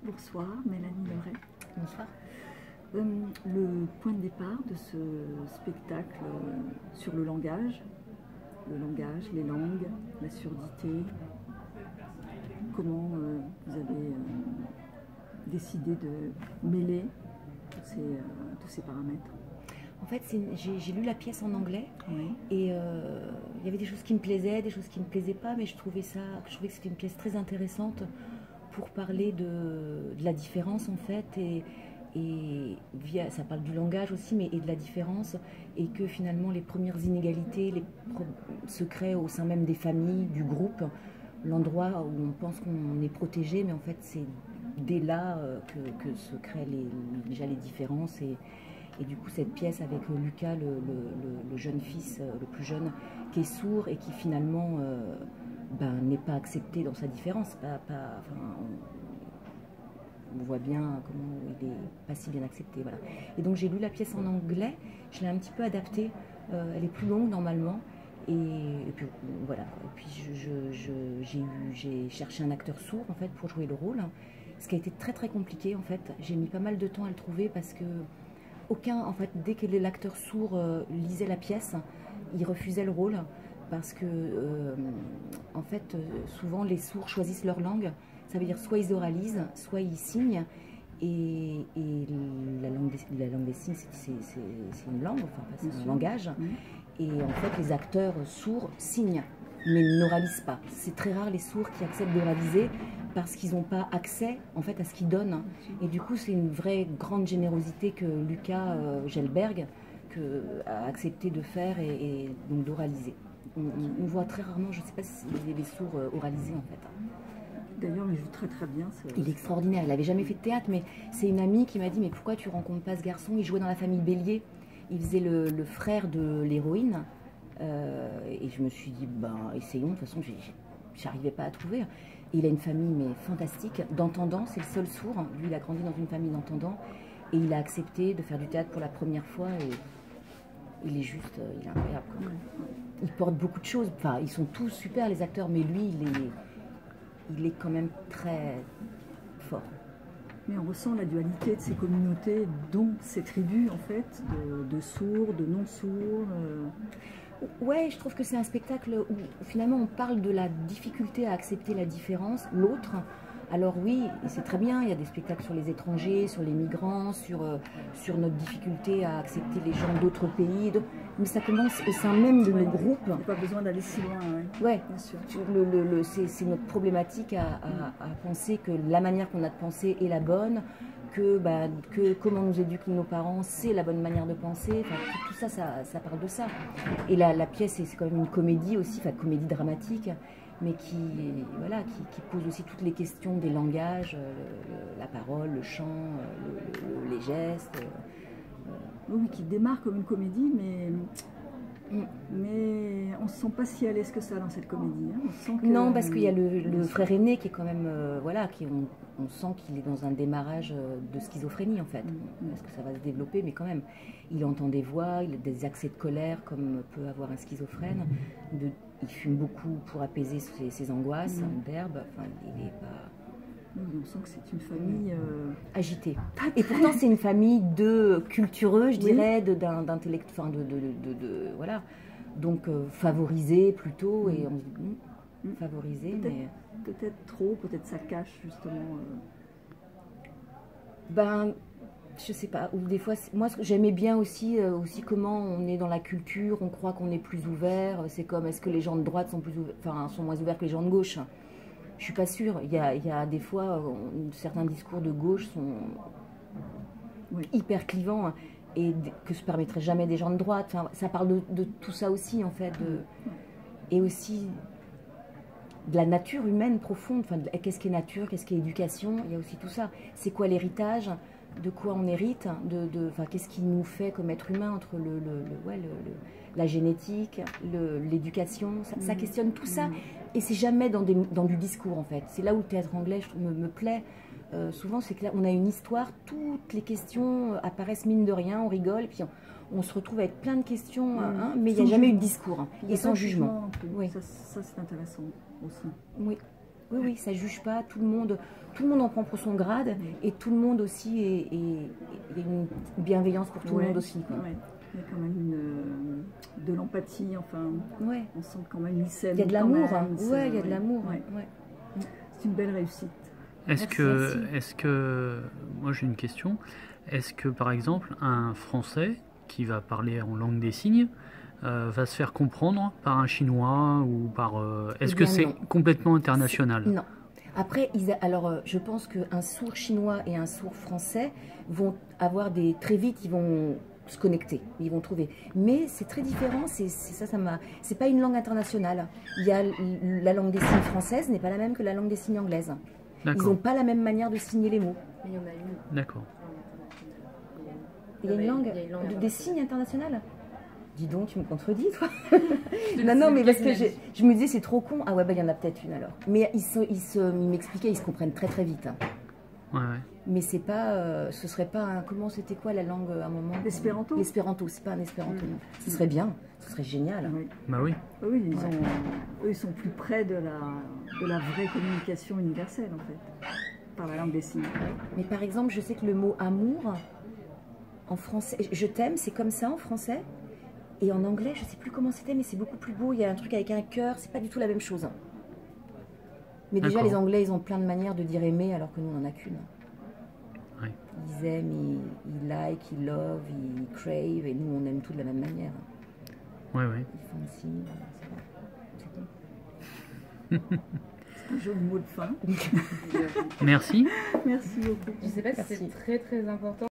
Bonsoir, Mélanie Leray. Bonsoir. Le point de départ de ce spectacle sur le langage, les langues, la surdité, comment vous avez décidé de mêler tous ces paramètres? En fait, j'ai lu la pièce en anglais, oui. Et il y avait des choses qui me plaisaient, des choses qui ne me plaisaient pas, mais je trouvais que c'était une pièce très intéressante pour parler de la différence en fait, ça parle du langage aussi, mais et de la différence, et que finalement les premières inégalités se créent au sein même des familles, du groupe, l'endroit où on pense qu'on est protégé, mais en fait c'est dès là que se créent déjà les différences. Et du coup, cette pièce avec Lucas, le jeune fils, le plus jeune, qui est sourd et qui finalement n'est pas accepté dans sa différence. On voit bien comment il n'est pas si bien accepté. Voilà. Et donc j'ai lu la pièce en anglais, je l'ai un petit peu adaptée. Elle est plus longue normalement. Et puis voilà. Et puis j'ai cherché un acteur sourd en fait pour jouer le rôle. Ce qui a été très très compliqué en fait. J'ai mis pas mal de temps à le trouver parce que en fait, dès que l'acteur sourd lisait la pièce, il refusait le rôle parce que, en fait, souvent les sourds choisissent leur langue. Ça veut dire soit ils oralisent, soit ils signent. Et la langue des signes, c'est une langue, enfin, c'est un langage. Et en fait, les acteurs sourds signent, mais n'oralisent pas. C'est très rare les sourds qui acceptent d'oraliser parce qu'ils n'ont pas accès en fait à ce qu'ils donnent. Et du coup, c'est une vraie grande générosité que Lucas Gelberg a accepté de faire et donc d'oraliser. On voit très rarement, je ne sais pas si les sourds oralisés en fait. D'ailleurs, il joue très très bien. Il est extraordinaire, il n'avait jamais fait de théâtre, mais c'est une amie qui m'a dit « Mais pourquoi tu ne rencontres pas ce garçon ?» Il jouait dans la famille Bélier, il faisait le frère de l'héroïne. Et je me suis dit, essayons, de toute façon, j'arrivais pas à trouver. Et il a une famille mais fantastique, d'entendants, c'est le seul sourd. Lui, il a grandi dans une famille d'entendants et il a accepté de faire du théâtre pour la première fois. Et il est juste, il est incroyable. Il porte beaucoup de choses. Enfin, ils sont tous super les acteurs, mais lui, il est quand même très fort. Mais on ressent la dualité de ces communautés, dont ces tribus en fait, de sourds, de non-sourds. Ouais, je trouve que c'est un spectacle où finalement on parle de la difficulté à accepter la différence, l'autre. Alors oui, c'est très bien, il y a des spectacles sur les étrangers, sur les migrants, sur notre difficulté à accepter les gens d'autres pays. Mais ça commence au sein même de nos groupes. Il n'y a pas besoin d'aller si loin. Ouais, bien sûr. C'est notre problématique à penser que la manière qu'on a de penser est la bonne, que comment nous éduquent nos parents, c'est la bonne manière de penser. Enfin, tout ça, ça parle de ça. Et la pièce, c'est quand même une comédie aussi, enfin comédie dramatique, mais qui pose aussi toutes les questions des langages, la parole, le chant, les gestes. Oui, qui démarre comme une comédie, mais on ne se sent pas si à l'aise que ça dans cette comédie. Hein. On sent que, non, parce qu'il y a le frère aîné qui est quand même, on sent qu'il est dans un démarrage de schizophrénie en fait. Parce que ça va se développer, mais quand même, il entend des voix, il a des accès de colère comme peut avoir un schizophrène. Il fume beaucoup pour apaiser ses angoisses d'herbe. Enfin, il n'est pas... On sent que c'est une famille agitée. Et pourtant, c'est une famille de cultureux, je dirais, d'intellectuels, voilà. Donc, favorisés plutôt, et on se dit, favorisés, mais... Peut-être trop, peut-être ça cache, justement... Je sais pas, ou des fois, moi j'aimais bien aussi comment on est dans la culture, on croit qu'on est plus ouvert, c'est comme, est-ce que les gens de droite sont moins ouverts que les gens de gauche? Je suis pas sûre. Il y a des fois, certains discours de gauche sont hyper clivants et que se permettraient jamais des gens de droite. Enfin, ça parle de tout ça aussi, en fait. Et aussi de la nature humaine profonde. Enfin, qu'est-ce qui est nature, qu'est-ce qui est éducation? Il y a aussi tout ça. C'est quoi l'héritage? De quoi on hérite? Qu'est-ce qui nous fait comme être humain entre la génétique, l'éducation? Ça questionne tout ça. Et c'est jamais dans du discours en fait. C'est là où le théâtre anglais me plaît. Souvent c'est que là on a une histoire, toutes les questions apparaissent mine de rien, on rigole, et puis on se retrouve avec plein de questions, mais il n'y a jamais eu de discours, et sans jugement. Oui. Ça c'est intéressant aussi. Oui. Oui, oui, ça juge pas. Tout le monde en prend pour son grade et tout le monde aussi est une bienveillance pour tout le monde aussi. Quoi. Ouais. Il y a quand même de l'empathie, enfin, ouais. On sent quand même ils s'aiment. Il y a de l'amour, ouais, il y a de l'amour. Ouais. C'est une belle réussite. Merci. Moi j'ai une question, est-ce que par exemple un Français qui va parler en langue des signes va se faire comprendre par un Chinois ou par... Est-ce que c'est complètement international? Non. Après, je pense qu'un sourd chinois et un sourd français vont avoir très vite, ils vont se connecter, ils vont trouver. Mais c'est très différent, c'est pas une langue internationale. Il y a la langue des signes française n'est pas la même que la langue des signes anglaise. Ils n'ont pas la même manière de signer les mots. Mais il y en a une. D'accord. Il y a une langue des signes internationale? Dis donc, tu me contredis, toi. Non, mais parce que je me disais, c'est trop con. Ah ouais, bah il y en a peut-être une alors. Mais ils m'expliquaient, ils se comprennent très très vite. Hein. Ouais. Mais c'est pas, ce serait pas un, comment c'était quoi la langue à un moment? L'espéranto. L'espéranto, c'est pas un espéranto. Non. Ce serait bien, ce serait génial. Oui. Bah oui. Oui, eux, ils sont plus près de la vraie communication universelle en fait, par la langue des signes. Mais par exemple, je sais que le mot amour en français, je t'aime, c'est comme ça en français. Et en anglais, je ne sais plus comment c'était, mais c'est beaucoup plus beau. Il y a un truc avec un cœur, c'est pas du tout la même chose. Mais déjà, les Anglais, ils ont plein de manières de dire aimer, alors que nous, on n'en a qu'une. Ouais. Ils aiment, ils like, ils love, ils crave, et nous, on aime tout de la même manière. Ouais. Ils font aussi, c'est bon. C'est un joli mot de fin. Merci. Merci beaucoup. Je ne sais pas si c'est très très important.